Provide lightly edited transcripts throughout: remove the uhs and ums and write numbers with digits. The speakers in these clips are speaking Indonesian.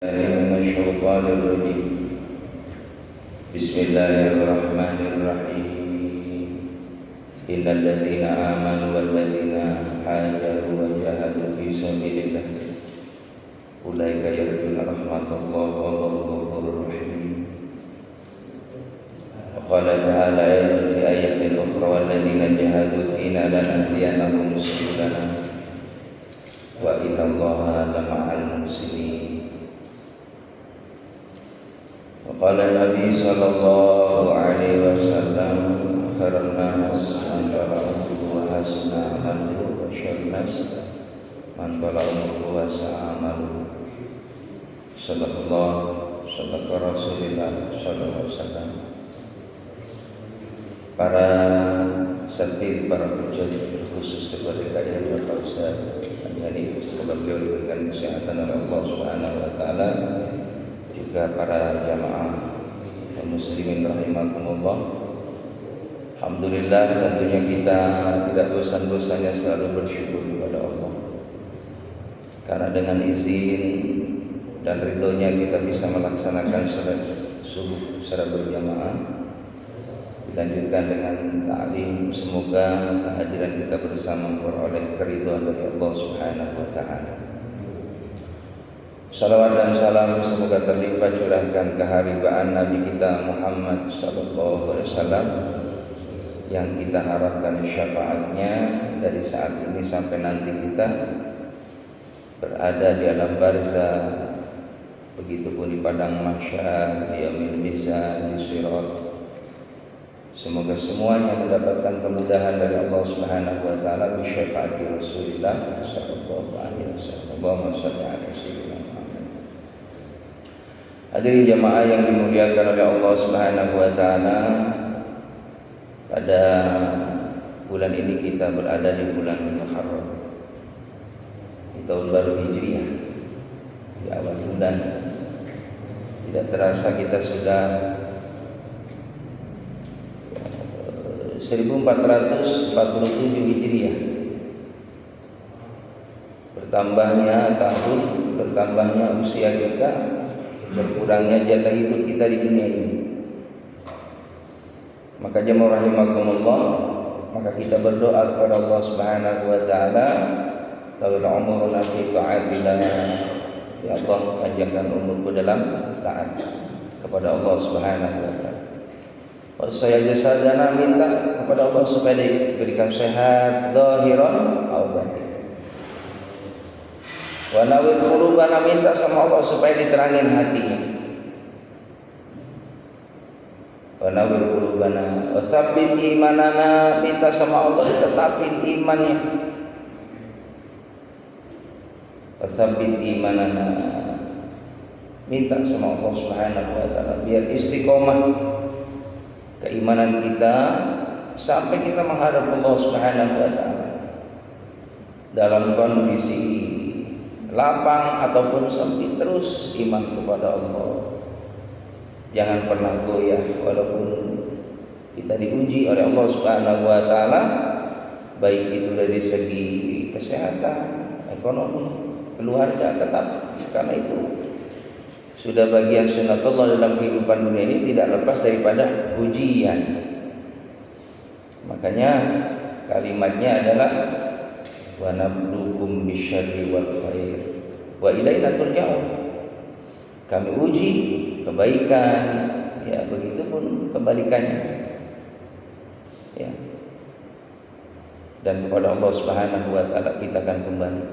من الشيطان الرجيم بسم الله الرحمن الرحيم إن الذين آمنوا والذين هاجروا وجاهدوا في سبيل الله أولئك يرجون رحمة الله والله غفور رحيم. وقال تعالى أيضا في آية أخرى والذين جاهدوا فينا لنهدينهم سبلنا وإن الله لمع المحسنين. وقال النبي صلى الله عليه وسلم خير الناس من طال عمره وحسن عمله وشر الناس من طال عمره وساء عمله. Sadaqallah sadaq Rasulullah sallallahu alaihi wasallam. Para satid, para penjajah berkhusus kepada kalian Bapak Ustaz Anjani, semoga beliau diberikan kesehatan oleh Allah Subhanahu wa taala. Juga para jamaah kaum muslimin rahimakumullah. Alhamdulillah, tentunya kita tidak bosan-bosannya selalu bersyukur kepada Allah, karena dengan izin dan ridhonya kita bisa melaksanakan salat subuh secara berjamaah, dilanjutkan dengan ta'lim. Semoga kehadiran kita bersama memperoleh keridhaan dari Allah Subhanahu wa taala. Salawat dan salam semoga terlimpah curahkan keharibaan Nabi kita Muhammad sallallahu alaihi wasallam yang kita harapkan syafaatnya dari saat ini sampai nanti kita berada di alam barzah, begitupun di padang mahsyar, di yaumil mizan, di sirat. Semoga semuanya mendapatkan kemudahan dari Allah Subhanahu wa taala bi syafaati Rasulullah sallallahu alaihi wasallam. Allahumma shalli ala sayyidina. Hadirin jamaah yang dimuliakan oleh Allah Subhanahu wa taala, pada bulan ini kita berada di bulan Muharram, di tahun baru Hijriah, di awal bulan. Tidak terasa kita sudah 1447 Hijriah. Bertambahnya tahun, bertambahnya usia kita, berkurangnya jatah hidup kita di dunia ini. Maka jemaah rahimakumullah, maka kita berdoa kepada Allah Subhanahu wa taala, tawil umurna fi ta'atillah. Ya Allah, panjangkan umurku dalam taat kepada Allah Subhanahu wa taala. Saya jasadana, minta kepada Allah supaya diberikan sehat zahiran au batin. Wa nawwir qulubana, minta sama Allah supaya diterangin hatinya. Wa nawwir qulubana wa tsabbit imanana, minta sama Allah ditetapin imannya. Wa tsabbit imanana, minta sama Allah Subhanahu wa taala biar istiqomah keimanan kita sampai kita menghadap Allah Subhanahu wa taala dalam kondisi lapang ataupun sempit, terus iman kepada Allah. Jangan pernah goyah walaupun kita diuji oleh Allah Subhanahu wa taala, baik itu dari segi kesehatan, ekonomi, keluarga, tetap, karena itu sudah bagian sunnatullah dalam kehidupan dunia ini, tidak lepas daripada ujian. Makanya kalimatnya adalah wa nabluukum bisyarri wal khair wa ilaina turja'un. Kami uji kebaikan, ya begitupun kebalikannya, ya. Dan kepada Allah Subhanahu wa taala kita akan kembali.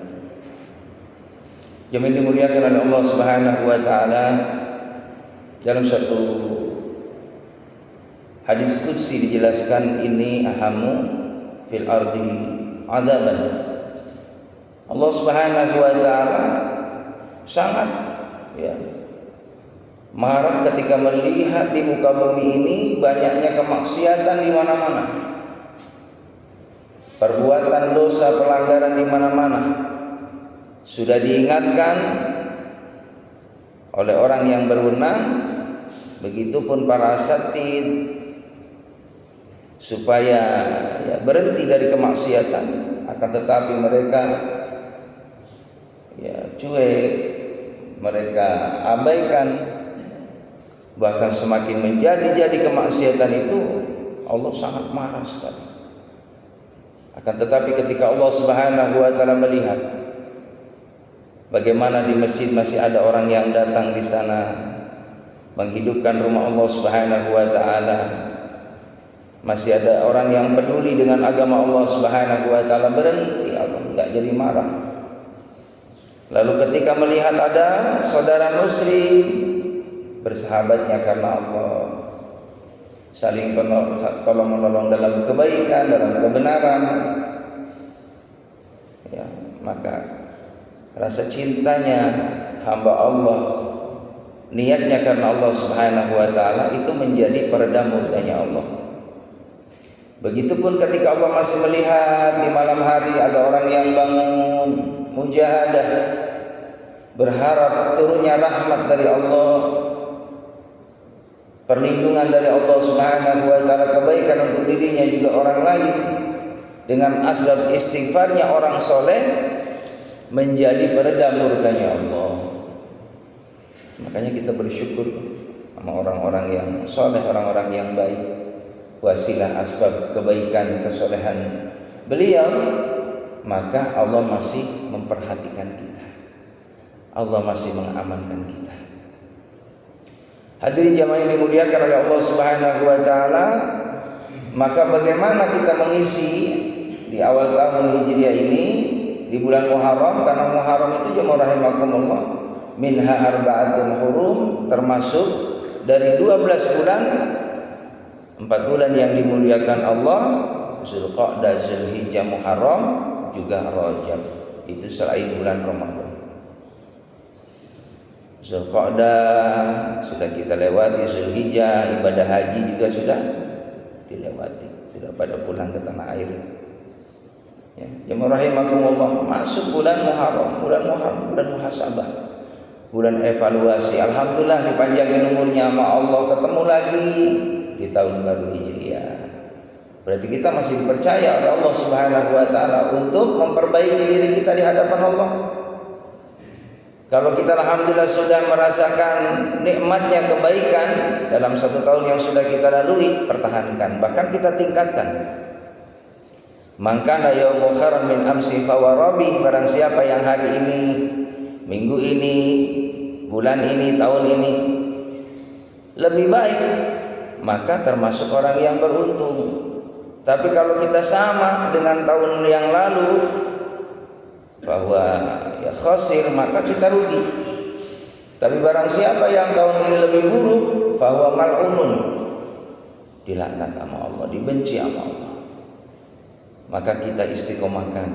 Jemaah dimuliakan oleh Allah Subhanahu wa taala, dalam satu hadis qudsi dijelaskan, ini ahamu fil ardi adzaban. Allah Subhanahu wa taala sangat, ya, marah ketika melihat di muka bumi ini banyaknya kemaksiatan di mana-mana, perbuatan dosa, pelanggaran di mana-mana. Sudah diingatkan oleh orang yang berwenang, begitupun para asatid, supaya ya berhenti dari kemaksiatan. Akan tetapi mereka ya cuek, mereka abaikan, bahkan semakin menjadi kemaksiatan itu, Allah sangat marah sekali. Akan tetapi ketika Allah Subhanahu wa taala melihat bagaimana di masjid masih ada orang yang datang di sana menghidupkan rumah Allah Subhanahu wa taala, masih ada orang yang peduli dengan agama Allah Subhanahu wa taala, berhenti, Allah enggak jadi marah. Lalu ketika melihat ada saudara muslim bersahabatnya karena Allah, saling tolong menolong dalam kebaikan, dalam kebenaran, ya, maka rasa cintanya hamba Allah, niatnya karena Allah Subhanahu wa taala itu menjadi peredam murkanya Allah. Begitupun ketika Allah masih melihat di malam hari ada orang yang bangun mujahadah, berharap turunnya rahmat dari Allah, perlindungan dari Allah Subhanahu wa taala, kebaikan untuk dirinya juga orang lain, dengan asbab istighfarnya orang soleh menjadi peredam murkanya Allah. Makanya kita bersyukur sama orang-orang yang soleh, orang-orang yang baik, wasilah asbab kebaikan kesolehan beliau, maka Allah masih memperhatikan kita, Allah masih mengamankan kita. Hadirin jamaah yang dimuliakan oleh Allah Subhanahu wa taala, maka bagaimana kita mengisi di awal tahun Hijriah ini di bulan Muharram, karena Muharram itu jemaah rahimakumullah minha arba'atun hurum, termasuk dari 12 bulan, 4 bulan yang dimuliakan Allah, Zulqa'dah, Zulhijjah, Muharram, juga Rajab, itu selain bulan Ramadan. Zulqa'dah sudah kita lewati, Zulhijjah, ibadah haji juga sudah dilewati, sudah pada pulang ke tanah air. Ya, jemaah rahimakumullah, masuk bulan Muharram, bulan muhasabah, bulan evaluasi. Alhamdulillah dipanjangin umurnya sama Allah, ketemu lagi di tahun baru Hijriah. Berarti kita masih dipercaya oleh Allah Subhanahu wa taala untuk memperbaiki diri kita di hadapan Allah. Kalau kita alhamdulillah sudah merasakan nikmatnya kebaikan dalam 1 tahun yang sudah kita lalui, pertahankan, bahkan kita tingkatkan. Maka yaumu khairan min amsi fawarabi, barang siapa yang hari ini, minggu ini, bulan ini, tahun ini lebih baik, maka termasuk orang yang beruntung. Tapi kalau kita sama dengan tahun yang lalu, bahwa ya khosir, maka kita rugi. Tapi barang siapa yang tahun ini lebih buruk, bahwa mal'unun, dilaknat sama Allah, dibenci sama Allah. Maka kita istiqomahkan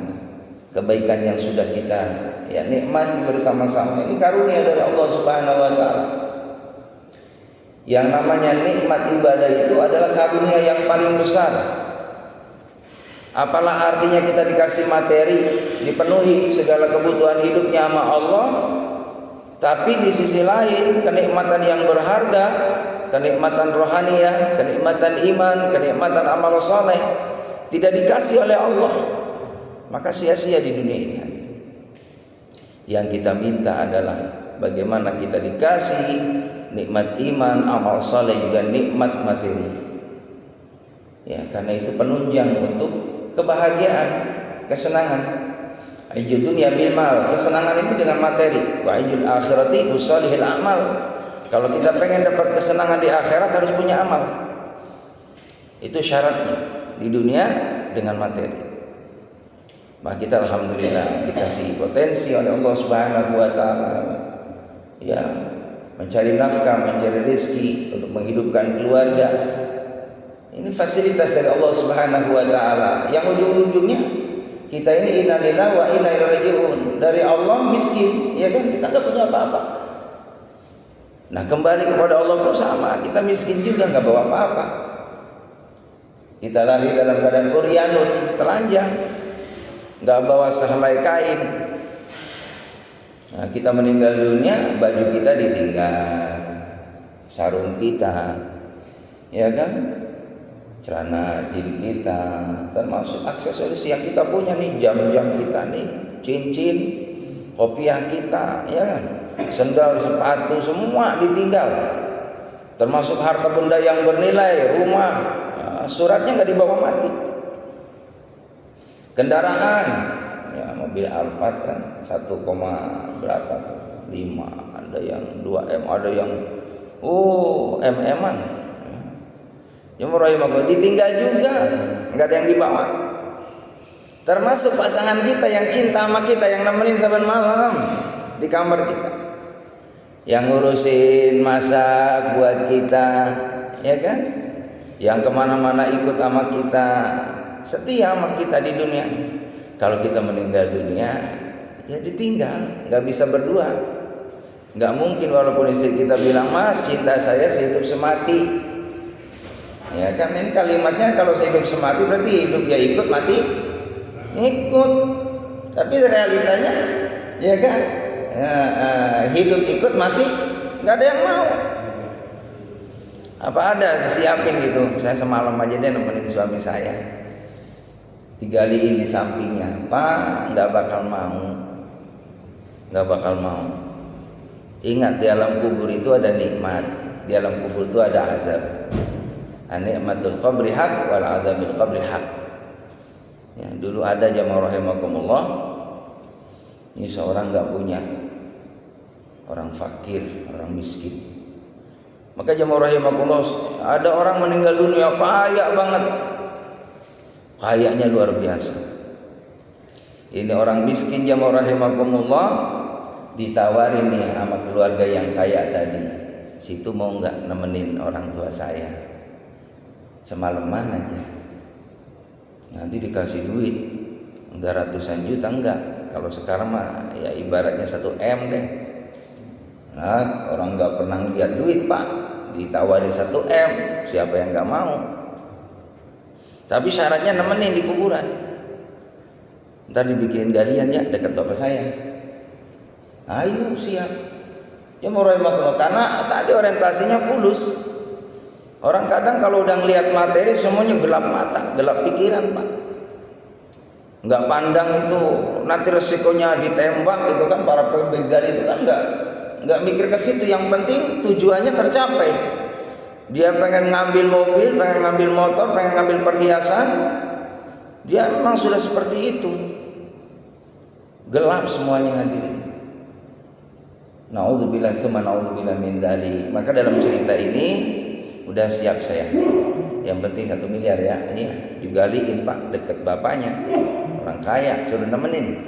kebaikan yang sudah kita ya nikmati bersama-sama. Ini karunia dari Allah Subhanahu wa taala. Yang namanya nikmat ibadah itu adalah karunia yang paling besar. Apalah artinya kita dikasih materi, dipenuhi segala kebutuhan hidupnya sama Allah, tapi di sisi lain kenikmatan yang berharga, kenikmatan rohaniyah, kenikmatan iman, kenikmatan amal soleh tidak dikasih oleh Allah, maka sia-sia di dunia ini. Yang kita minta adalah bagaimana kita dikasih nikmat iman, amal soleh, juga nikmat materi. Ya, karena itu penunjang untuk kebahagiaan, kesenangan. Aijud dunya bil mal, kesenangan itu dengan materi. Wa aijul akhirati bisolihil amal. Kalau kita pengen dapat kesenangan di akhirat harus punya amal. Itu syaratnya. Di dunia dengan materi. Maka kita alhamdulillah dikasih potensi oleh Allah Subhanahu wa taala, ya, mencari nafkah, mencari rezeki untuk menghidupkan keluarga. Ini fasilitas dari Allah Subhanahu wa taala yang ujung-ujungnya kita ini inna lillahi wa inna ilaihi raji'un. Dari Allah miskin, ya kan, kita enggak punya apa-apa. Nah, kembali kepada Allah pun sama, kita miskin juga, enggak bawa apa-apa. Kita lahir dalam keadaan uryanun, telanjang, enggak bawa sehelai kain. Nah, kita meninggal dunia, baju kita ditinggal, sarung kita, ya kan, celana jin kita, termasuk aksesoris yang kita punya nih, jam-jam kita nih, cincin, kopiah kita, ya kan, sendal, sepatu, semua ditinggal. Termasuk harta benda yang bernilai, rumah, suratnya nggak dibawa mati. Kendaraan, ya mobil Alphard kan 1, berapa tuh? 5, ada yang 2M, ada yang MM-an. Jemaah rahimahullah, ditinggal juga, nggak ada yang dibawa. Termasuk pasangan kita yang cinta sama kita, yang nemenin saban malam di kamar kita, yang ngurusin masak buat kita, ya kan? Yang kemana-mana ikut sama kita, setia sama kita di dunia. Kalau kita meninggal dunia, ya ditinggal, nggak bisa berdua. Nggak mungkin walaupun istri kita bilang, "Mas, cinta saya sehidup semati." Ya kan, ini kalimatnya kalau sehidup semati berarti hidup ya ikut, mati ikut. Tapi realitanya, ya kan, hidup ikut, mati nggak ada yang mau. Apa ada disiapin gitu? Saya semalam aja deh nemenin suami saya, digaliin di sampingnya, "Pak, nggak bakal mau, nggak bakal mau. Ingat, di alam kubur itu ada nikmat, di alam kubur itu ada azab. Nikmatul qabri haq wal adzabil qabri haq." Ya, dulu ada jamaah rahimakumullah, ini seorang nggak punya, orang fakir, orang miskin. Maka jamaah rahimakumullah, ada orang meninggal dunia kaya banget, kayaknya luar biasa. Ini orang miskin jamaah rahimakumullah, ditawarin nih sama keluarga yang kaya tadi, "Situ mau nggak nemenin orang tua saya semalaman aja, nanti dikasih duit, enggak ratusan juta, enggak. Kalau sekarang mah ya ibaratnya 1M deh." Nah, orang nggak pernah lihat duit, Pak, ditawarin 1M, siapa yang nggak mau? Tapi syaratnya nemenin di kuburan. Ntar dibikinin galian ya dekat bapak saya. Ayo, siap. Ya mau karena tadi orientasinya fulus. Orang kadang kalau udah ngelihat materi semuanya gelap mata, gelap pikiran, Pak. Nggak pandang itu nanti resikonya ditembak, itu kan para pembegal itu kan nggak mikir ke situ. Yang penting tujuannya tercapai. Dia pengen ngambil mobil, pengen ngambil motor, pengen ngambil perhiasan. Dia memang sudah seperti itu. Gelap semuanya hadirin. Na'udzubillah tsumma na'udzubillah min dzalik. Maka dalam cerita ini udah siap saya. Yang penting 1 miliar ya. Ini digaliin, Pak, dekat bapaknya. Orang kaya, suruh nemenin.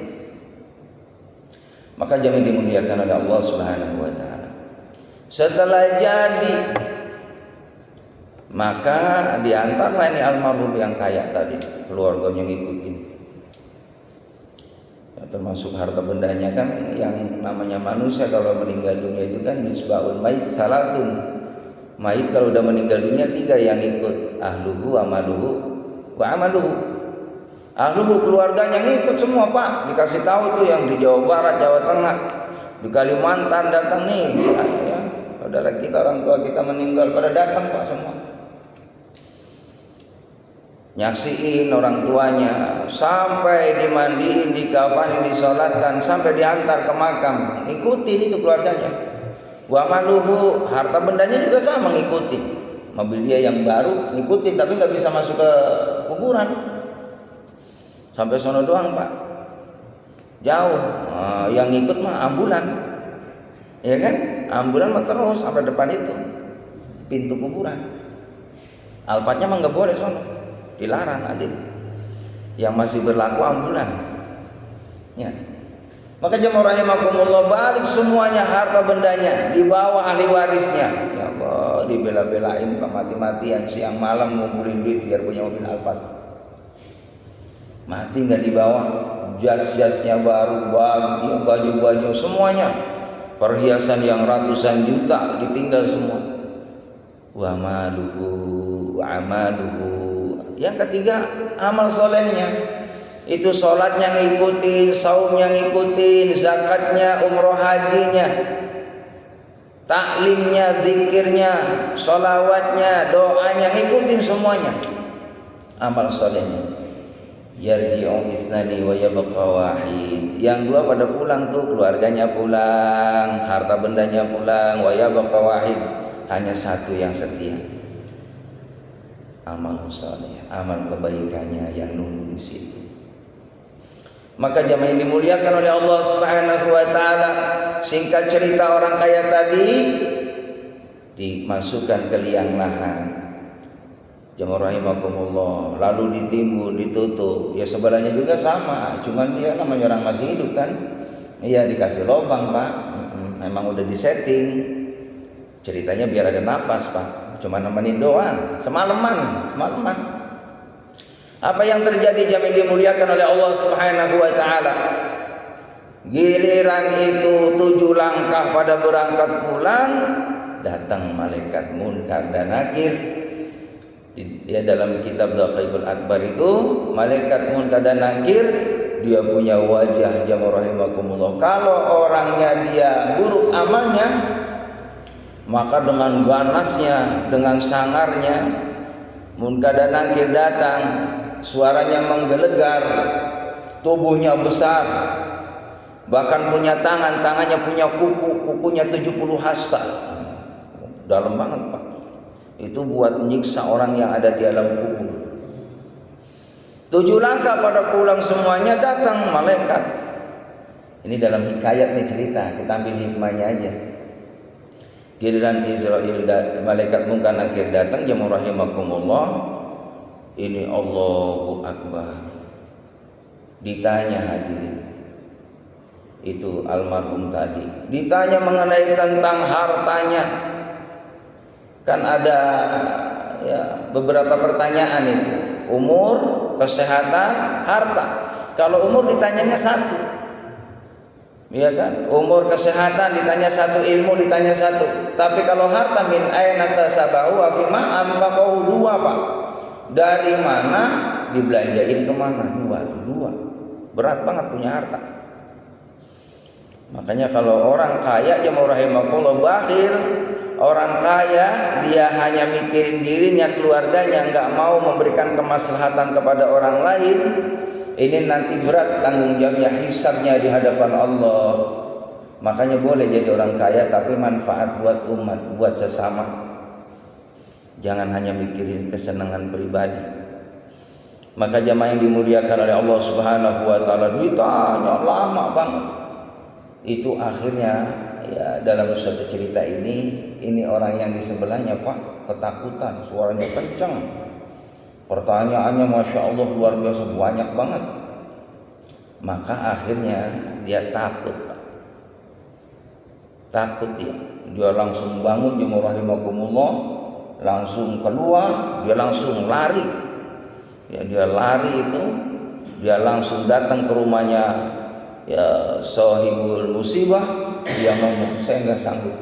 Maka jamaah dimuliakan oleh Allah Subhanahu wa taala. Setelah jadi, maka diantarlah ini almarhum yang kaya tadi, keluarganya ngikutin. Ya, termasuk harta bendanya kan, yang namanya manusia kalau meninggal dunia itu kan misbahul mayit salasun. Mayit kalau udah meninggal dunia 3 yang ikut, ahluhu, amaluhu, wa amaluhu. Ahluhu keluarganya ngikut semua, Pak. Dikasih tahu tuh yang di Jawa Barat, Jawa Tengah, di Kalimantan datang nih, ya, saudara kita, orang tua kita meninggal, pada datang, Pak, semua. Nyaksiin orang tuanya sampai dimandiin, dikafanin, disolatkan, sampai diantar ke makam, ngikutin itu keluarganya. Wa maluhu, harta bendanya juga sama, ngikutin. Mobil dia yang baru ngikutin, tapi nggak bisa masuk ke kuburan. Sampai sono doang, Pak, jauh. Yang ngikut mah ambulan, ya kan? Ambulan mah terus sampai depan itu pintu kuburan. Alphardnya mah nggak boleh sono, dilarang nanti. Yang masih berlaku ambulan. Ya. Maka jemaah rahimakumullah, balik semuanya harta bendanya dibawa ahli warisnya. Ya Allah, dibela-belain, Pak, mati-matian siang malam ngumpulin duit biar punya mobil Alphard. Mati nggak dibawa, jas-jasnya baru, baju-baju semuanya, perhiasan yang ratusan juta ditinggal semua. Wa maluhu wa amaluhu. Yang ketiga, amal solehnya. Itu sholatnya ngikutin, saumnya ngikutin, zakatnya, umroh hajinya, taklimnya, zikirnya, sholawatnya, doanya, ngikutin semuanya. Amal solehnya. yarji'u isnani wa yabqa wahid. Yang dua pada pulang tuh, keluarganya pulang, harta bendanya pulang, wa yabqa wahid, hanya satu yang setia. Amal saleh, amal kebaikannya yang nunggu di situ. Maka jamaah yang dimuliakan oleh Allah Subhanahu wa taala, singkat cerita orang kaya tadi dimasukkan ke liang lahat. Jamaah rahimakumullah, lalu ditimbun, ditutup. Ya sebelahnya juga sama, cuman dia namanya orang masih hidup kan. Iya dikasih lubang, Pak. Memang udah disetting. Ceritanya biar ada napas, Pak. Cuma nemenin doang, semalaman. Apa yang terjadi jamaah dimuliakan oleh Allah Subhanahu wa taala? Giliran itu 7 langkah pada berangkat pulang, datang malaikat munkar dan nakir. Ya dalam kitab Daqaiqul Akbar itu malaikat munkar dan nakir dia punya wajah jamaah rahimakumullah. Kalau orangnya dia buruk amalnya, maka dengan ganasnya, dengan sangarnya munkar dan nakir datang, suaranya menggelegar, tubuhnya besar, bahkan punya tangan, tangannya punya kuku, kukunya 70 hasta. Dalam banget, Pak. Itu buat menyiksa orang yang ada di alam kubur. 7 langkah pada pulang semuanya datang malaikat. Ini dalam hikayat nih cerita, kita ambil hikmahnya aja. Giliran Israil malaikat munkar nakir datang, jamaah rahimakumullah, ini Allahu Akbar. Ditanya hadirin, itu almarhum tadi, ditanya mengenai tentang hartanya. Kan ada ya beberapa pertanyaan itu, umur, kesehatan, harta. Kalau umur ditanyanya satu, ya kan? Umur, kesehatan ditanya satu, ilmu ditanya satu. Tapi kalau harta, min aina tasabahu wa fima anfaqahu, 2, Pak. Dari mana dibelanjain kemana? 2. Berat banget punya harta. Makanya kalau orang kaya jamaah rahimakumullah bakhil, orang kaya dia hanya mikirin dirinya, keluarganya, nggak mau memberikan kemaslahatan kepada orang lain. Ini nanti berat tanggung jawabnya, hisabnya di hadapan Allah. Makanya boleh jadi orang kaya tapi manfaat buat umat, buat sesama. Jangan hanya mikirin kesenangan pribadi. Maka jamaah yang dimuliakan oleh Allah Subhanahu wa taala ditanya lama banget. Itu akhirnya ya dalam suatu cerita ini orang yang di sebelahnya, Pak, ketakutan, suaranya kencang, pertanyaannya masya Allah luar biasa banyak banget. Maka akhirnya dia takut, Pak. Takut dia langsung bangun jamaah rahimakumullah, langsung keluar, dia langsung lari. Ya dia lari itu, dia langsung datang ke rumahnya ya sahibul musibah. Dia ngomong, saya nggak sanggup,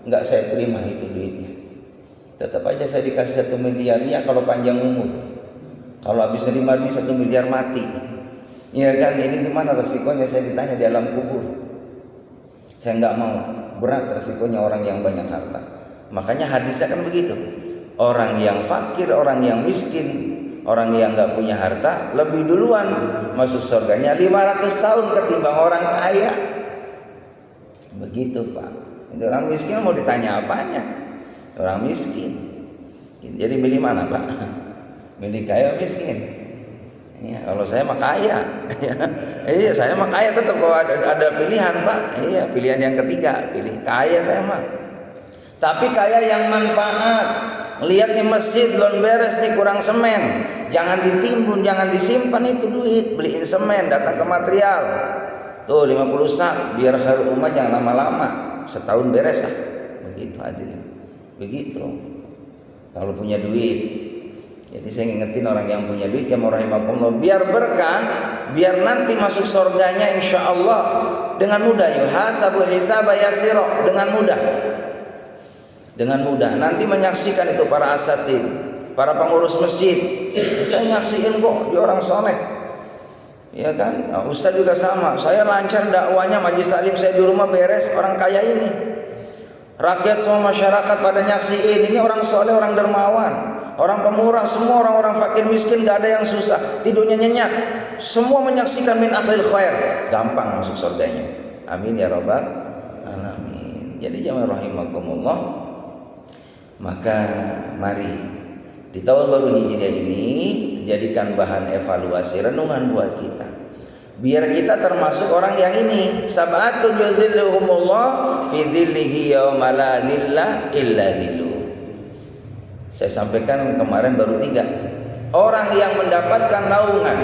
nggak saya terima itu duitnya. Tetap aja saya dikasih 1 miliar ya kalau panjang umur. Kalau habis nerima duit 1 miliar mati. Ya kan, ini gimana resikonya saya ditanya di alam kubur. Saya nggak mau, berat resikonya orang yang banyak harta. Makanya hadisnya kan begitu. Orang yang fakir, orang yang miskin, orang yang nggak punya harta lebih duluan masuk surganya 500 tahun ketimbang orang kaya. Begitu, Pak. Orang miskin mau ditanya apanya? Orang miskin. Jadi milih mana, Pak? Milih kaya atau miskin? Ya, kalau saya mah kaya. Iya, saya mah kaya tetap. Kalau ada pilihan, Pak. Iya, pilihan yang ketiga, pilih kaya saya mah. Tapi kaya yang manfaat. Lihat nih masjid belum beres nih, kurang semen. Jangan ditimbun, jangan disimpan itu duit. Beliin semen, datang ke material. Tuh 50 sak, biar khairul ummah jangan lama-lama. Setahun beres ah. Begitu hadirin. Begitu. Kalau punya duit. Jadi saya ngingetin orang yang punya duit ya rahimakumullah, biar berkah, biar nanti masuk surganya insyaallah dengan mudah. Yuhasabu hisaba yasira, dengan mudah. Dengan mudah. Nanti menyaksikan itu para asatid, para pengurus masjid. Saya nyaksiin kok dia orang soleh. Ya kan? Nah, Ustaz juga sama. Saya lancar dakwanya, majlis taklim saya di rumah beres, orang kaya ini. Rakyat semua masyarakat pada nyaksiin, ini orang soleh, orang dermawan, orang pemurah, semua orang-orang fakir miskin gak ada yang susah, tidurnya nyenyak. semua menyaksikan min ahlil khair, gampang masuk surganya. Amin ya rabbal alamin. Jadi jamaah rahimakumullah, maka mari di tahun baru Hijriah ini jadikan bahan evaluasi renungan buat kita. Biar kita termasuk orang yang ini, sab'atun yudhilluhumullah fi dhillihi yauma la dhilla illa dhilluh. Saya sampaikan kemarin baru 3 orang yang mendapatkan naungan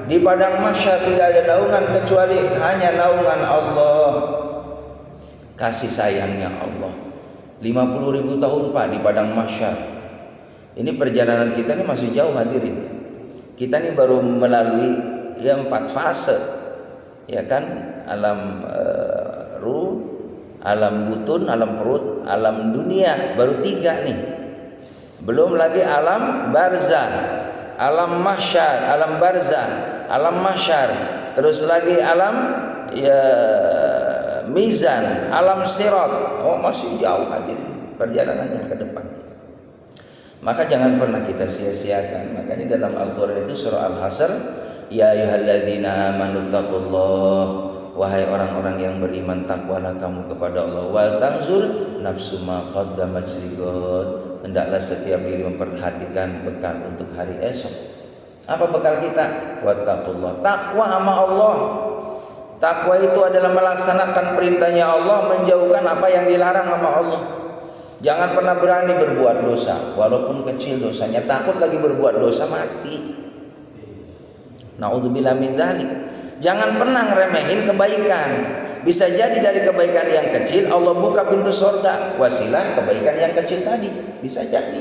di padang mahsyar. Tidak ada naungan kecuali hanya naungan Allah, kasih sayangnya Allah. 50.000 tahun Pak di padang mahsyar. Ini perjalanan kita ini masih jauh hadirin. Kita ini baru melalui 4 fase, ya kan? Alam ruh, alam butun, alam perut, alam dunia, baru 3 nih. Belum lagi alam barzah, alam mahsyar, alam barzah, alam mahsyar, terus lagi alam mizan, alam sirat. Oh, masih jauh hadirin perjalanannya ke depan. Maka jangan pernah kita sia-siakan. Makanya dalam Al-Qur'an itu surah Al-Hasr, ya ayyuhalladzina amanu taqullah, wahai orang-orang yang beriman, takwalah kamu kepada Allah. Wal tanzur nafsu ma qaddamat lighad, hendaklah setiap diri memperhatikan bekal untuk hari esok. Apa bekal kita? Wattaqullah, takwa sama Allah. Takwa itu adalah melaksanakan perintahnya Allah, menjauhkan apa yang dilarang sama Allah. Jangan pernah berani berbuat dosa, walaupun kecil dosanya. Takut lagi berbuat dosa, mati. Na'udzubillah min dzalik. Jangan pernah ngeremehin kebaikan. Bisa jadi dari kebaikan yang kecil Allah buka pintu surga, wasilah kebaikan yang kecil tadi, bisa jadi.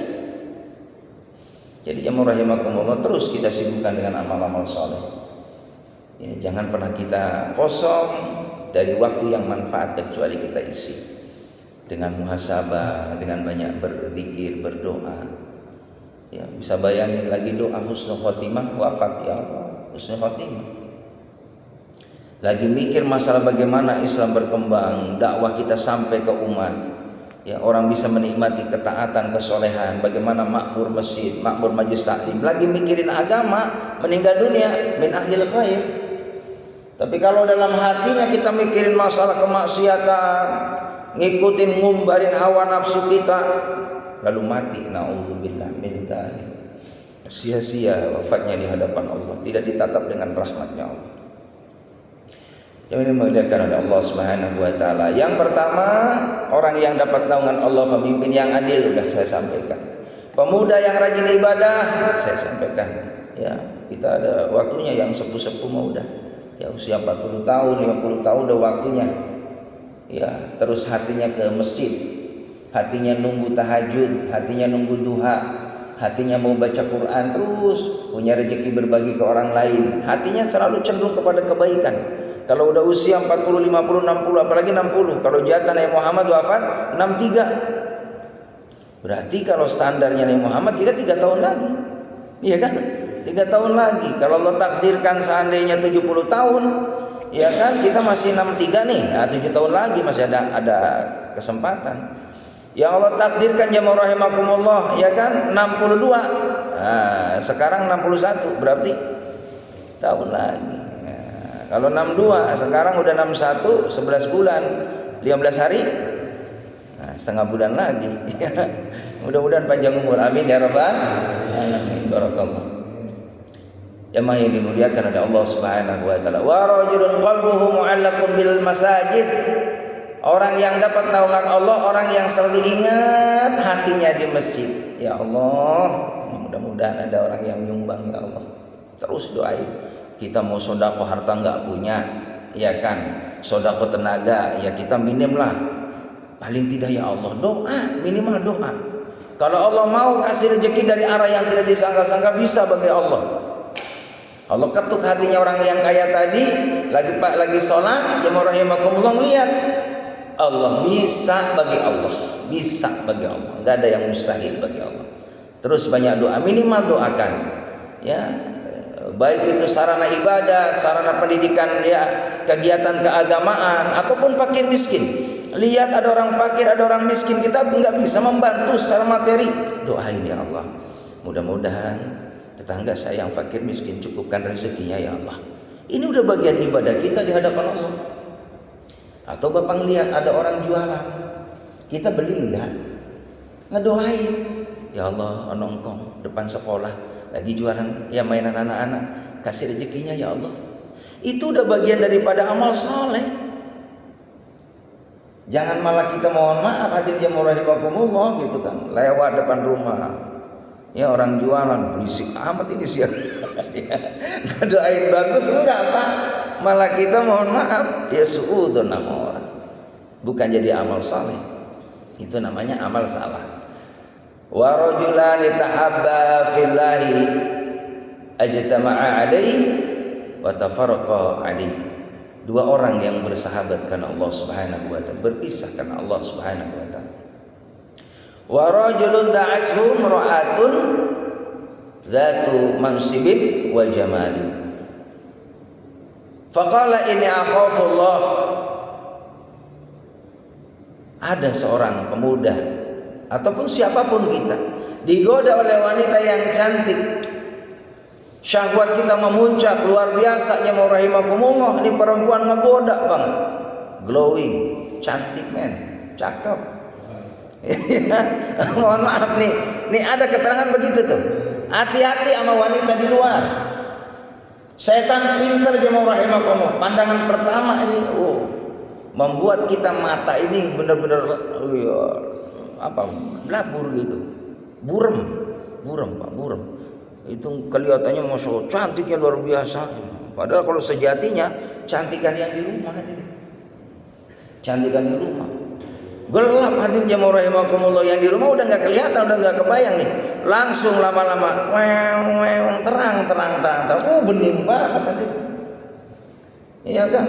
Jadi jamaah rahimakumullah, terus kita sibukkan dengan amal-amal soleh. Ya, jangan pernah kita kosong dari waktu yang manfaat, kecuali kita isi dengan muhasabah, dengan banyak berzikir, berdoa. Ya, bisa bayangin lagi doa husnul khotimah, wafat ya Allah, husnul khotimah. Lagi mikir masalah bagaimana Islam berkembang, dakwah kita sampai ke umat. Ya, orang bisa menikmati ketaatan, kesolehan, bagaimana makmur masjid, makmur majlis taklim. Lagi mikirin agama, meninggal dunia, min ahlil khair. Tapi kalau dalam hatinya kita mikirin masalah kemaksiatan, ngikutin ngumbarin hawa nafsu kita, lalu mati, naudzubillah min dzalik. Sia-sia wafatnya di hadapan Allah, tidak ditatap dengan rahmatnya Allah. Yang ini dimuliakan oleh Allah Subhanahu wa taala. Yang pertama, orang yang dapat naungan Allah, pemimpin yang adil, sudah saya sampaikan. Pemuda yang rajin ibadah, saya sampaikan. Ya, kita ada waktunya, yang sepuh-sepuh mah udah. Ya usia 40 tahun, 50 tahun udah waktunya. Ya, terus hatinya ke masjid, hatinya nunggu tahajud, hatinya nunggu duha, hatinya mau baca Quran, terus punya rezeki berbagi ke orang lain, hatinya selalu cenderung kepada kebaikan. Kalau udah usia 40, 50, 60, apalagi 60, kalau jatah Nabi Muhammad wafat 63, berarti kalau standarnya Nabi Muhammad kita 3 tahun lagi, iya kan? 3 tahun lagi. Kalau Allah takdirkan seandainya 70 tahun, ya kan, kita masih 63 nih, nah 7 tahun lagi masih ada kesempatan. Yang Allah takdirkan jamaah rahimakumullah, ya kan, 62. Nah, sekarang 61, berarti tahun lagi. Nah, kalau 62, sekarang udah 61, 11 bulan, 15 hari. Nah, setengah bulan lagi. Mudah-mudahan panjang umur. Amin ya rabbal alamin. Barakallah. Jamaah yang dimuliakan oleh Allah Subhanahu wa taala. Wa rajulun qalbuhu mu'allaqun bil masajid. Orang yang dapat naungan Allah, orang yang selalu ingat hatinya di masjid. Ya Allah, mudah-mudahan ada orang yang nyumbang ya Allah. Terus doain. Kita mau sedekah harta enggak punya, ya kan? Sedekah tenaga, ya kita minim lah. Paling tidak ya Allah, doa, minimal doa. Kalau Allah mau kasih rezeki dari arah yang tidak disangka-sangka, bisa bagi Allah. Allah ketuk hatinya orang yang kaya tadi, lagi sholat, jemaah rahimakumullah, lihat Allah bisa bagi Allah, bisa bagi Allah, nggak ada yang mustahil bagi Allah. Terus banyak doa, minimal doakan, ya, baik itu sarana ibadah, sarana pendidikan, ya, kegiatan keagamaan, ataupun fakir miskin. Lihat ada orang fakir, ada orang miskin, kita nggak bisa membantu secara materi, doain ya Allah. Mudah-mudahan tetangga saya yang fakir miskin, cukupkan rezekinya ya Allah. Ini udah bagian ibadah kita di hadapan Allah. Atau Bapak lihat ada orang jualan, kita beli enggak? Ngedoain, ya Allah, nongkrong depan sekolah lagi jualan ya mainan anak-anak, kasih rezekinya ya Allah. Itu udah bagian daripada amal soleh. Jangan malah kita mohon maaf hadirin rahimakumullah gitu kan, lewat depan rumah, ya orang jualan berisik amat ini sih. Doain bagus enggak Pak? Malah kita mohon maaf ya suudon nama orang. Bukan jadi amal saleh. Itu namanya amal salah. Wa rajulani tahabba fillahi ajtama'a alaihi wa tafarraqa alaihi. Dua orang yang bersahabat karena Allah Subhanahu wa taala, berpisah karena Allah Subhanahu wa taala. Wa rajulun da'athu imra'atun zatu mansibin wa jamalin. Faqala inni akhafu Allah. Ada seorang pemuda ataupun siapapun kita digoda oleh wanita yang cantik. Syahwat kita memuncak luar biasa, ya rahimakumullah. Ini perempuan menggoda banget. Glowing, cantik men, cakep. Mohon maaf nih. Nih ada keterangan begitu tuh. Hati-hati sama wanita di luar. Setan pintar jemaah rahimakumullah. Pandangan pertama ini membuat kita mata ini benar-benar belabur gitu. Buram Pak, buram. Itu kelihatannya masya Allah cantiknya luar biasa. Padahal kalau sejatinya cantikan yang di rumah hadirin. Cantikan di rumah. Gelap hadirin jemaah rahimakumullah, yang di rumah udah nggak kelihatan, udah nggak kebayang nih. Langsung lama-lama terang. Bening banget hadirin. Iya kan?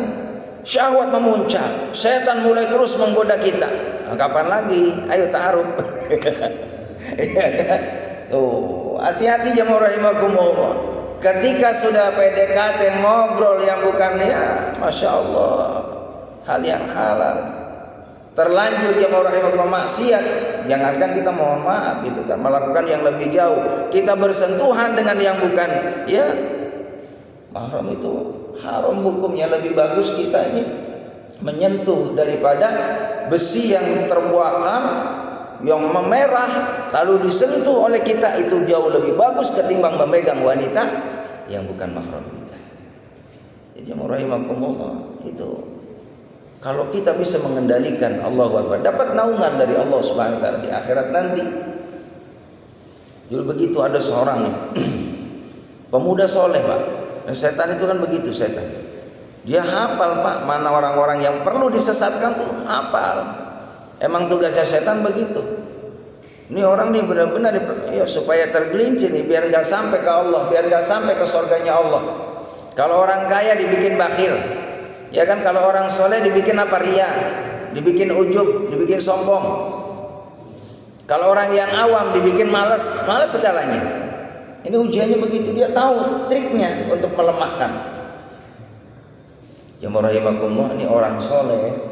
Syahwat memuncak, setan mulai terus menggoda kita. Nah, kapan lagi? Ayo ta'aruf. Iya kan? Hati-hati jemaah rahimakumullah. Ketika sudah PDKT ngobrol yang bukan ya, masya Allah, hal yang halal. Terlanjur jemaah rahimakumullah maksiat. Jangankan kita mohon maaf gitu kan, melakukan yang lebih jauh. Kita bersentuhan dengan yang bukan ya mahram, itu haram hukumnya. Lebih bagus kita ini menyentuh daripada besi yang terbakar, yang memerah lalu disentuh oleh kita, itu jauh lebih bagus ketimbang memegang wanita yang bukan mahram kita. Jadi rahimakumullah, itu kalau kita bisa mengendalikan Allahu Akbar, dapat naungan dari Allah Subhanahu wa taala di akhirat nanti. Dulu begitu ada seorang nih pemuda soleh Pak. Dan setan itu kan begitu, setan. Dia hafal Pak, mana orang-orang yang perlu disesatkan pun hafal. Emang tugasnya setan begitu. Ini orang nih benar-benar ya, supaya tergelincir nih, biar nggak sampai ke Allah, biar nggak sampai ke surganya Allah. Kalau orang kaya dibikin bakhil, ya kan? Kalau orang soleh dibikin apa? Ria, dibikin ujub, dibikin sombong. Kalau orang yang awam dibikin malas segalanya. Ini ujiannya begitu, dia tahu triknya untuk melemahkan. Jemaah rahimakumullah, ini orang soleh.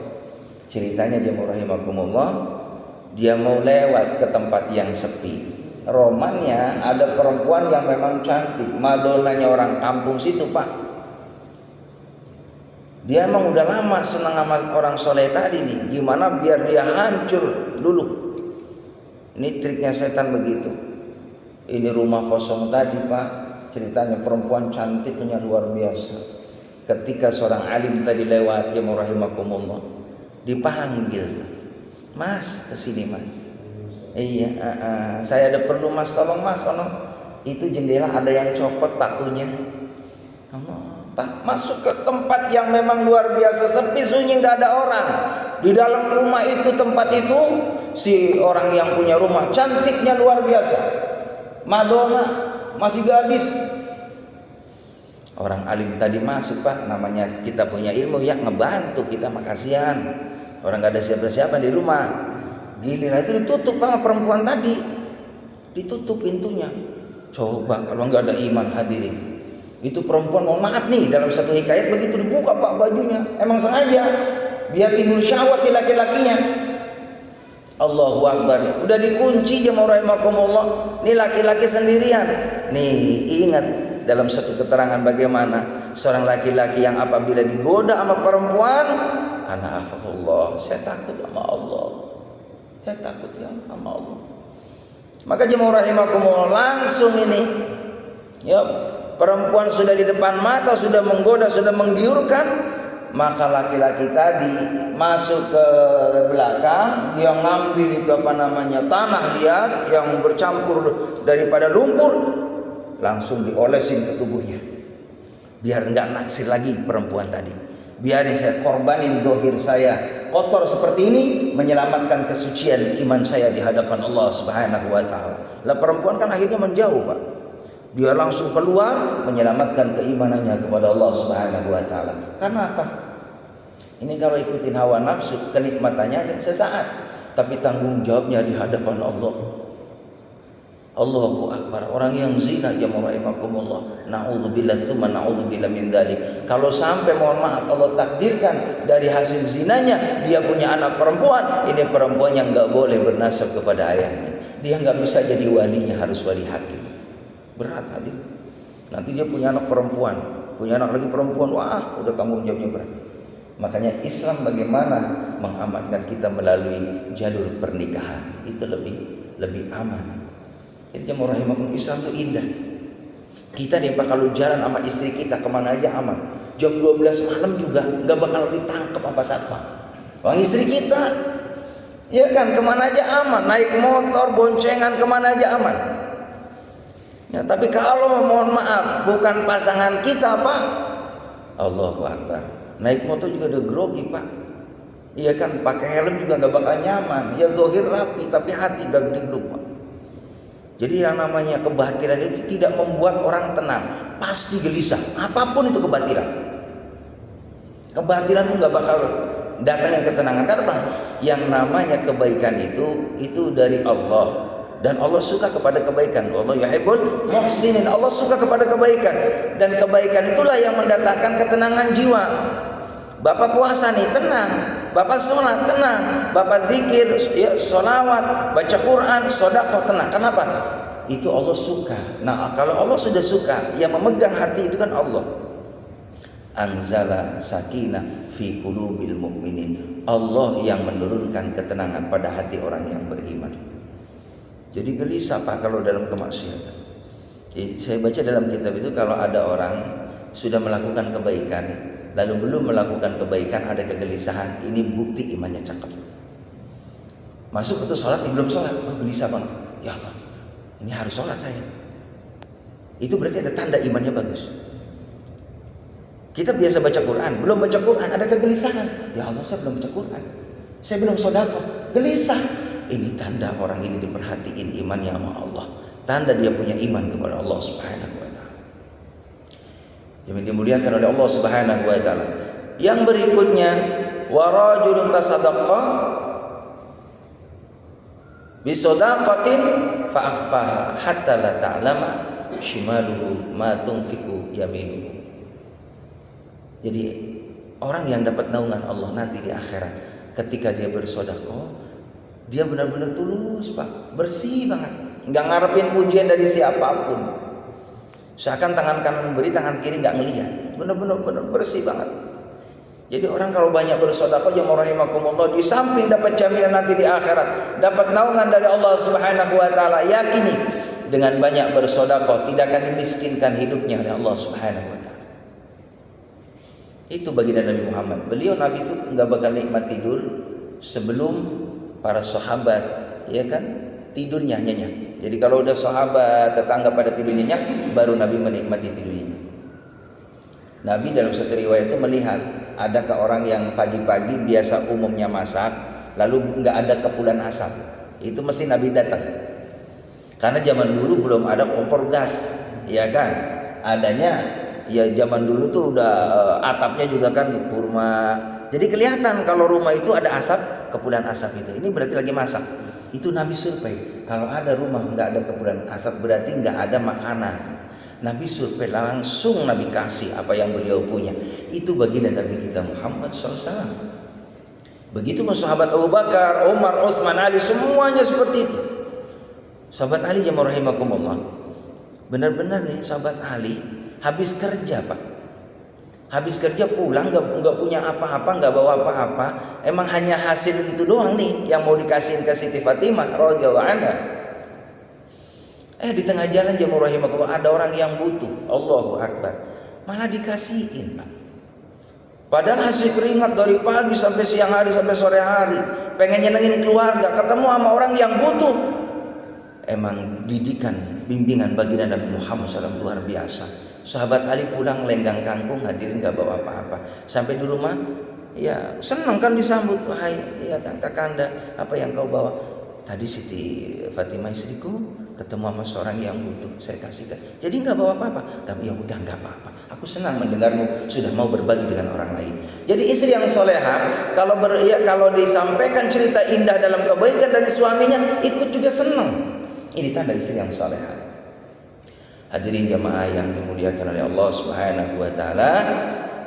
Ceritanya jemaah rahimakumullah, dia mau lewat ke tempat yang sepi. Romannya ada perempuan yang memang cantik, madonanya orang kampung situ Pak. Dia emang udah lama senang sama orang soleh tadi nih. Gimana biar dia hancur dulu. Ini triknya setan begitu. Ini rumah kosong tadi Pak, ceritanya perempuan cantiknya luar biasa. Ketika seorang alim tadi lewat, ya rahimakumullah, dipanggil, Mas kesini Mas. Iya, saya ada perlu Mas, tolong Mas, itu jendela ada yang copot pakunya. Pak, masuk ke tempat yang memang luar biasa sepi sunyi, nggak ada orang. Di dalam rumah itu, tempat itu, si orang yang punya rumah cantiknya luar biasa. Madonna masih gadis. Orang alim tadi masuk Pak, namanya kita punya ilmu ya, ngebantu kita, makasihan. Orang gak ada siapa-siapa di rumah. Giliran itu ditutup sama perempuan tadi, ditutup pintunya. Coba kalau nggak ada iman hadirin, itu perempuan mohon maaf nih, dalam satu hikayat begitu dibuka Pak bajunya, emang sengaja biar timbul syahwat di laki-lakinya. Allahu Akbar. Udah dikunci jemaah rahimakumullah. Ini laki-laki sendirian. Nih, ingat dalam satu keterangan bagaimana seorang laki-laki yang apabila digoda sama perempuan, ana akhafullah, saya takut sama Allah. Saya takut ya sama Allah. Maka jemaah rahimakumullah, langsung ini ya, perempuan sudah di depan mata, sudah menggoda, sudah menggiurkan. Maka laki-laki tadi masuk ke belakang, dia ngambil itu tanah liat yang bercampur daripada lumpur, langsung diolesin ke tubuhnya, biar enggak naksir lagi perempuan tadi. Biarin saya korbanin dohir saya kotor seperti ini, menyelamatkan kesucian iman saya di hadapan Allah Subhanahu wa ta'ala. Lah perempuan kan akhirnya menjauh, Pak. Dia langsung keluar menyelamatkan keimanannya kepada Allah Subhanahu wa ta'ala. Karena apa? Ini kalau ikutin hawa nafsu, kenikmatannya sesaat, tapi tanggung jawabnya di hadapan Allah. Allahu Akbar. Orang yang zina, jamaah rahimakumullah, naudzubillah tsumma naudzubillah min dzalik. Kalau sampai mohon maaf Allah takdirkan dari hasil zinanya dia punya anak perempuan, ini perempuan yang enggak boleh bernasab kepada ayahnya. Dia enggak bisa jadi walinya, harus wali hakim. Berat hati. Nanti dia punya anak perempuan, punya anak lagi perempuan, wah udah tanggung jawabnya berat. Makanya Islam bagaimana mengamankan kita melalui jalur pernikahan, itu lebih aman. Jadi jemaah rahimakumullah, Islam itu indah. Kita nih Pak, kalau jalan sama istri kita kemana aja aman. Jam 12 malam juga nggak bakal ditangkap apa satpam. Orang istri kita, ya kan, kemana aja aman. Naik motor, boncengan, kemana aja aman. Ya, tapi kalau mohon maaf bukan pasangan kita Pak, Allahu Akbar, naik motor juga udah grogi Pak. Iya kan, pakai helm juga nggak bakal nyaman. Ya zahir rapi tapi hati dagdikduk Pak. Jadi yang namanya kebatilan itu tidak membuat orang tenang, pasti gelisah. Apapun itu kebatilan. Kebatilan itu nggak bakal datangin ketenangan. Karena yang namanya kebaikan itu dari Allah. Dan Allah suka kepada kebaikan. Allah yuhibbul muhsinin. Allah suka kepada kebaikan. Dan kebaikan itulah yang mendatangkan ketenangan jiwa. Bapak puasa nih tenang, Bapak sholat tenang, Bapak zikir, ya, sholawat, baca Quran, sedekah tenang. Kenapa? Itu Allah suka. Nah kalau Allah sudah suka, yang memegang hati itu kan Allah. Anzala sakinah fi qulubil mu'minin. Allah yang menurunkan ketenangan pada hati orang yang beriman. Jadi gelisah Pak kalau dalam kemaksiatan. Jadi, saya baca dalam kitab itu kalau ada orang sudah melakukan kebaikan lalu belum melakukan kebaikan, ada kegelisahan, ini bukti imannya cakep. Masuk untuk sholat, belum sholat, gelisah banget. Ya Allah, ini harus sholat saya. Itu berarti ada tanda imannya bagus. Kita biasa baca Quran, belum baca Quran, ada kegelisahan. Ya Allah, saya belum baca Quran, saya belum sedekah, gelisah. Ini tanda orang ini diperhatiin imannya sama Allah. Tanda dia punya iman kepada Allah Subhanahu wa ta'ala. Yang dimuliakan oleh Allah Subhanahu wa ta'ala. Yang berikutnya, wa rajulun tasaddaqa bi shadaqatin fa akhfaha hatta la ta'lama shimaluhu ma tunfiqu yaminuhu. Jadi orang yang dapat naungan Allah nanti di akhirat ketika dia bersedekah, dia benar-benar tulus Pak, bersih banget, nggak ngarepin pujian dari siapapun. Seakan tangan kanan memberi, tangan kiri nggak ngelihat, benar-benar bersih banget. Jadi orang kalau banyak bersedekah, jemaah rahimakumullah, di samping dapat jaminan nanti di akhirat, dapat naungan dari Allah Subhanahu wa ta'ala. Yakini dengan banyak bersedekah tidak akan dimiskinkan hidupnya oleh Allah Subhanahu wa ta'ala. Itu baginda Nabi Muhammad. Beliau Nabi itu nggak bakal nikmat tidur sebelum para sahabat, ya kan, tidurnya nyenyak. Jadi kalau udah sahabat tetangga pada tidur nyenyak, baru Nabi menikmati tidurnya. Nabi dalam satu riwayat itu melihat adakah orang yang pagi-pagi biasa umumnya masak, lalu nggak ada kepulan asap, itu mesti Nabi datang. Karena zaman dulu belum ada kompor gas, ya kan? Adanya ya zaman dulu tuh udah atapnya juga kan kurma. Jadi kelihatan kalau rumah itu ada asap, kepulan asap itu. Ini berarti lagi masak. Itu Nabi survei. Kalau ada rumah nggak ada kepulan asap, berarti nggak ada makanan. Nabi survei, langsung Nabi kasih apa yang beliau punya. Itu baginda Nabi kita Muhammad SAW. Begitu sahabat Abu Bakar, Umar, Utsman, Ali, semuanya seperti itu. Sahabat Ali jemaah rahimakumullah. Benar-benar nih sahabat Ali habis kerja, Pak. Habis kerja pulang nggak punya apa-apa, nggak bawa apa-apa. Emang hanya hasil itu doang nih yang mau dikasihin ke Siti Fatimah radhiyallahu anha. Di tengah jalan jemaah rahimakumullah ada orang yang butuh. Allahu Akbar. Malah dikasihin, Pak. Padahal hasil keringat dari pagi sampai siang hari sampai sore hari, pengen nyenengin keluarga, ketemu sama orang yang butuh. Emang didikan, bimbingan baginda Nabi Muhammad SAW luar biasa. Sahabat Ali pulang lenggang kangkung, hadirin gak bawa apa-apa. Sampai di rumah, ya senang kan disambut. Wahai ya kakanda, apa yang kau bawa? Tadi Siti Fatimah istriku ketemu sama seorang yang butuh, saya kasihkan. Jadi nggak bawa apa-apa, tapi ya udah nggak apa-apa. Aku senang mendengarmu sudah mau berbagi dengan orang lain. Jadi istri yang soleha kalau disampaikan cerita indah dalam kebaikan dari suaminya, ikut juga senang. Ini tanda istri yang soleha. Hadirin jamaah yang dimuliakan oleh Allah Subhanahu Wa Taala.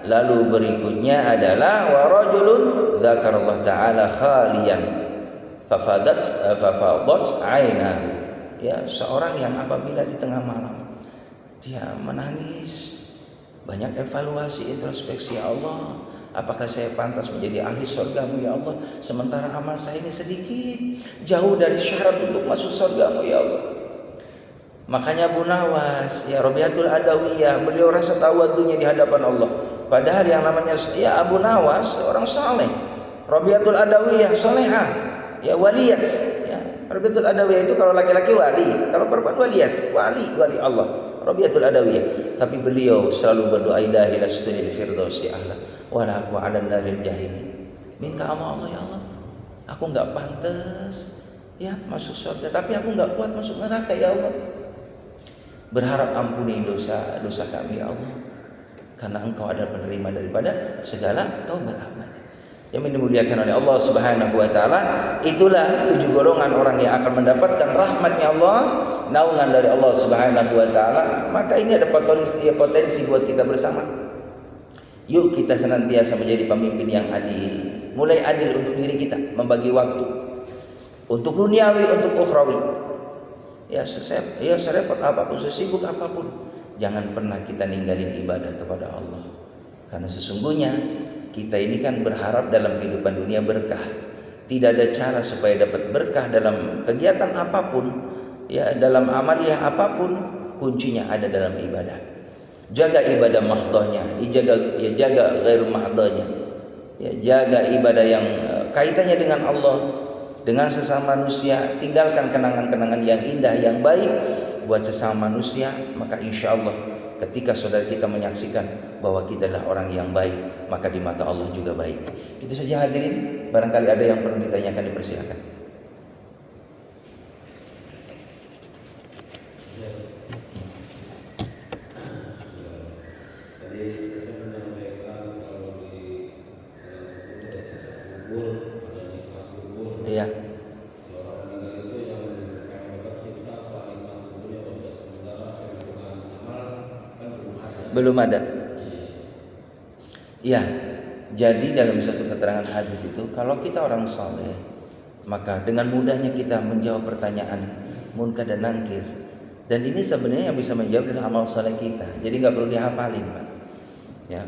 Lalu berikutnya adalah warajulun dzakarallah Taala khalian fafadat ainahu. Ya, seorang yang apabila di tengah malam dia menangis, banyak evaluasi, introspeksi, ya Allah, apakah saya pantas menjadi ahli surgamu ya Allah, sementara amal saya ini sedikit, jauh dari syarat untuk masuk surgamu ya Allah. Makanya Abu Nawas, ya Rabiatul Adawiyah, beliau rasa tawadunya di hadapan Allah. Padahal yang namanya ya Abu Nawas orang saleh, Rabiatul Adawiyah salehah, ya waliyat. Rabiatul Adawiyah itu kalau laki-laki wali, kalau perempuan waliyat, wali Allah. Rabiatul Adawiyah. Tapi beliau selalu berdoa ilahi lastunil firdausi ahla wa la aku 'alan naril jahim. Minta sama Allah, ya Allah, aku enggak pantas ya masuk surga, tapi aku enggak kuat masuk neraka ya Allah. Berharap ampuni dosa kami ya Allah, karena Engkau adalah penerima daripada segala taubat hamba. Yang dimuliakan oleh Allah Subhanahu Wa Taala, itulah 7 golongan orang yang akan mendapatkan rahmatnya Allah, naungan dari Allah Subhanahu Wa Taala. Maka ini ada potensi buat kita bersama. Yuk kita senantiasa menjadi pemimpin yang adil. Mulai adil untuk diri kita, membagi waktu untuk duniawi, untuk ukhrawi. Ya serepot apapun, sesibuk apapun, jangan pernah kita ninggalin ibadah kepada Allah. Karena sesungguhnya kita ini kan berharap dalam kehidupan dunia berkah. Tidak ada cara supaya dapat berkah dalam kegiatan apapun, ya dalam amaliyah apapun, kuncinya ada dalam ibadah. Jaga ibadah mahdhahnya, jaga ghairu mahdhahnya. Ya, jaga ibadah yang kaitannya dengan Allah, dengan sesama manusia. Tinggalkan kenangan-kenangan yang indah, yang baik buat sesama manusia. Maka insya Allah ketika saudara kita menyaksikan bahwa kita adalah orang yang baik, maka di mata Allah juga baik. Itu saja hadirin. Barangkali ada yang perlu ditanyakan, dipersilakan. Iya. Belum ada. Ya, jadi dalam satu keterangan hadis itu, kalau kita orang soleh, maka dengan mudahnya kita menjawab pertanyaan munkar dan nangkir. Dan ini sebenarnya yang bisa menjawab adalah amal soleh kita. Jadi nggak perlu dihafalin, Pak. Ya,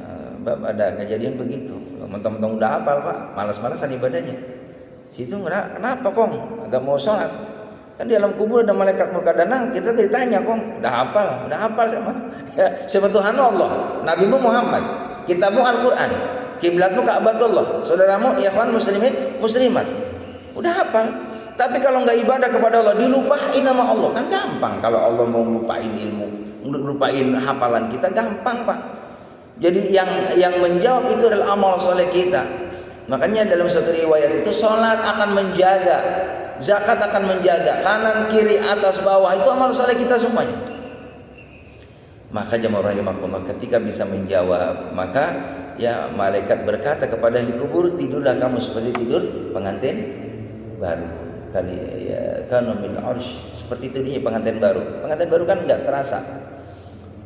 ada kejadian begitu. Mentang-mentang udah hafal, Pak, malas-malasan ibadahnya. Situ kenapa kong agak mau sholat? Kan di alam kubur ada malaikat munkar dan nangkir. Kita ditanya, kong udah hafal sama ya, siapa Tuhan Allah? Nabimu Muhammad, kitabmu Al-Quran, kiblatmu Ka'batullah, saudaramu ikhwan muslimin muslimat. Udah hafal. Tapi kalau nggak ibadah kepada Allah, dilupain nama Allah, kan gampang. Kalau Allah mau lupain ilmu, lupain hafalan kita, gampang, Pak. Jadi yang menjawab itu adalah amal soleh kita. Makanya dalam satu riwayat itu, sholat akan menjaga, zakat akan menjaga, kanan kiri atas bawah, itu amal soleh kita semuanya. Maka jemaah rahimakumullah, ketika bisa menjawab, maka ya malaikat berkata kepada ahli kubur, tidurlah kamu seperti tidur pengantin baru. Kali ya kana min arsh, seperti tidurnya pengantin baru. Pengantin baru kan enggak terasa,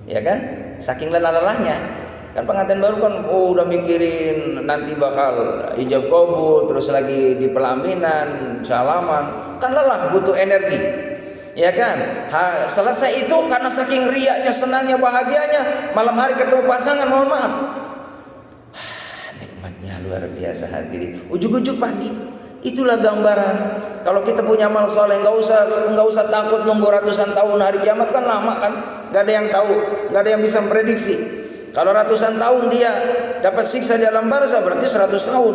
ya kan? Saking lelah-lelahnya. Kan pengantin baru kan udah mikirin nanti bakal ijab kabul, terus lagi di pelaminan, salaman, kan lelah, butuh energi. Ya kan? Selesai itu karena saking riaknya, senangnya, bahagianya, malam hari ketemu pasangan, mohon maaf. Nikmatnya luar biasa hadirin. Ujuk-ujuk pagi. Itulah gambaran. Kalau kita punya amal soleh, nggak usah takut nunggu ratusan tahun. Hari kiamat kan lama kan, nggak ada yang tahu, nggak ada yang bisa memprediksi. Kalau ratusan tahun dia dapat siksa di alam barzah, berarti 100 tahun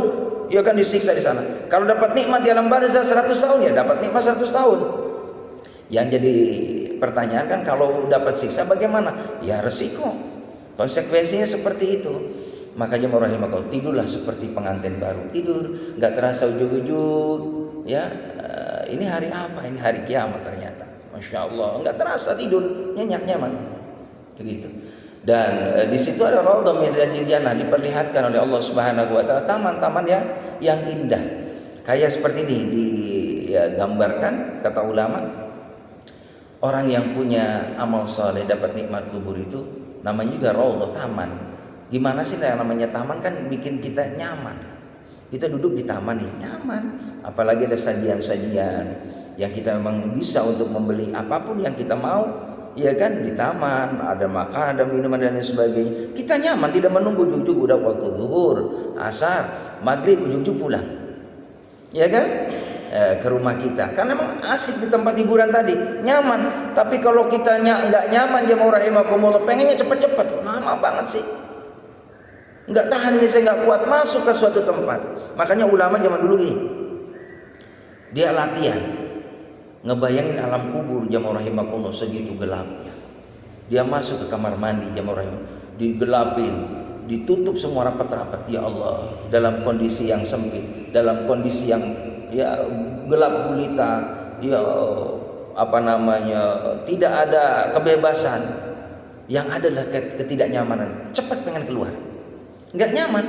dia akan disiksa di sana. Kalau dapat nikmat di alam barzah 100 tahun, ya dapat nikmat 100 tahun. Yang jadi pertanyaan kan, kalau dapat siksa bagaimana? Ya resiko, konsekuensinya seperti itu. Makanya rahimakallah, tidurlah seperti pengantin baru. Tidur, nggak terasa ujuk-ujuk. Ya, ini hari apa? Ini hari kiamat ternyata. Masya Allah, nggak terasa tidur, nyenyak nyaman. Begitu. Dan di situ ada raudhah min riyadil jannah, diperlihatkan oleh Allah Subhanahu wa taala taman-taman yang indah. Kayak seperti ini digambarkan, kata ulama, orang yang punya amal saleh dapat nikmat kubur itu namanya juga raudhah, taman. Gimana sih yang namanya taman? Kan bikin kita nyaman. Kita duduk di taman nih nyaman, apalagi ada sajian-sajian yang kita memang bisa untuk membeli apapun yang kita mau. Ya kan, di taman ada makan, ada minuman dan lain sebagainya. Kita nyaman, tidak menunggu ujuk-ujuk udah waktu zuhur, asar, maghrib ujuk-ujuk pulang. Ya kan? Ke rumah kita. Karena memang asik di tempat hiburan tadi, nyaman. Tapi kalau kita nggak nyaman, jemaah rahimakumullah, pengennya cepet-cepet, lama banget sih. Nggak tahan ini, saya nggak kuat masuk ke suatu tempat. Makanya ulama zaman dulu gini, dia latihan ngebayangin alam kubur, jamaah rahimakumullah, segitu gelapnya. Dia masuk ke kamar mandi, jamaah rahimakumullah, digelapin, ditutup semua rapat-rapat. Ya Allah, dalam kondisi yang sempit, dalam kondisi yang gelap gulita, tidak ada kebebasan, yang ada adalah ketidaknyamanan. Cepat pengen keluar, nggak nyaman.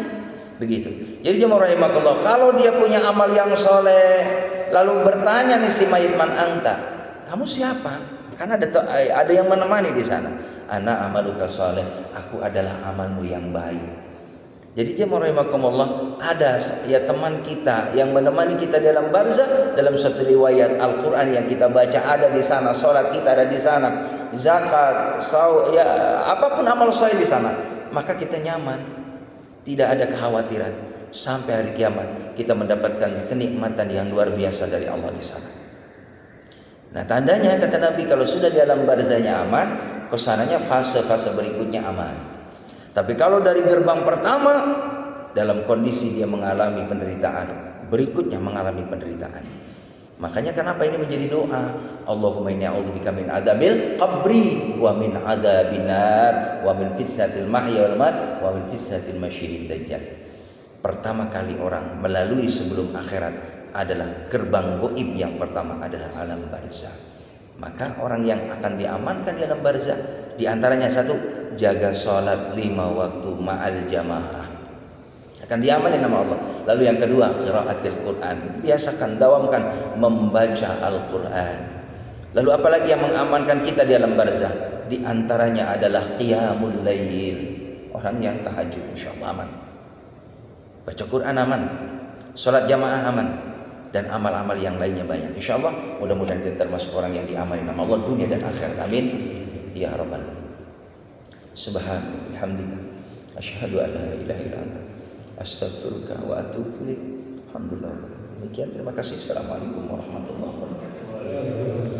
Begitu. Jadi jemaah rahimakumullah, kalau dia punya amal yang soleh, lalu bertanya nih si mayit, man anta, kamu siapa? Karena ada yang menemani di sana. Ana amaluka soleh, aku adalah amalmu yang baik. Jadi jemaah rahimakumullah, ada teman kita yang menemani kita dalam barzah. Dalam satu riwayat Al-Quran yang kita baca ada di sana, sholat kita ada di sana, zakat, apapun amal soleh di sana, maka kita nyaman. Tidak ada kekhawatiran sampai hari kiamat kita mendapatkan kenikmatan yang luar biasa dari Allah di sana. Nah, tandanya kata Nabi, kalau sudah di alam barzahnya aman, kesananya fase-fase berikutnya aman. Tapi kalau dari gerbang pertama dalam kondisi dia mengalami penderitaan, berikutnya mengalami penderitaan. Makanya kenapa ini menjadi doa? Allahumma inni a'udzubika min adzabil qabri wa min adzabin nar wa min fitnatil mahya wal mat wa min fitnatil masyihid dajjal. Pertama kali orang melalui sebelum akhirat adalah gerbang gaib, yang pertama adalah alam barzah. Maka orang yang akan diamankan di alam barzah, di antaranya satu, jaga salat 5 waktu ma'al jamaah, akan diamani nama Allah. Lalu yang kedua, qiraatil Quran, biasakan, dawamkan membaca Al-Quran. Lalu apalagi yang mengamankan kita di alam barzah? Di antaranya adalah qiyamul lail, orang yang tahajud, insyaallah aman. Baca Quran aman, salat jamaah aman, dan amal-amal yang lainnya banyak. Insyaallah mudah-mudahan kita termasuk orang yang diamani nama Allah dunia dan akhirat. Amin ya rabbal alamin. Subhanallah bihamdika asyhadu an la ilaha illa anta astaghfiruka wa atubu ilaik. Alhamdulillah. Demikian, terima kasih. Assalamualaikum warahmatullahi wabarakatuh.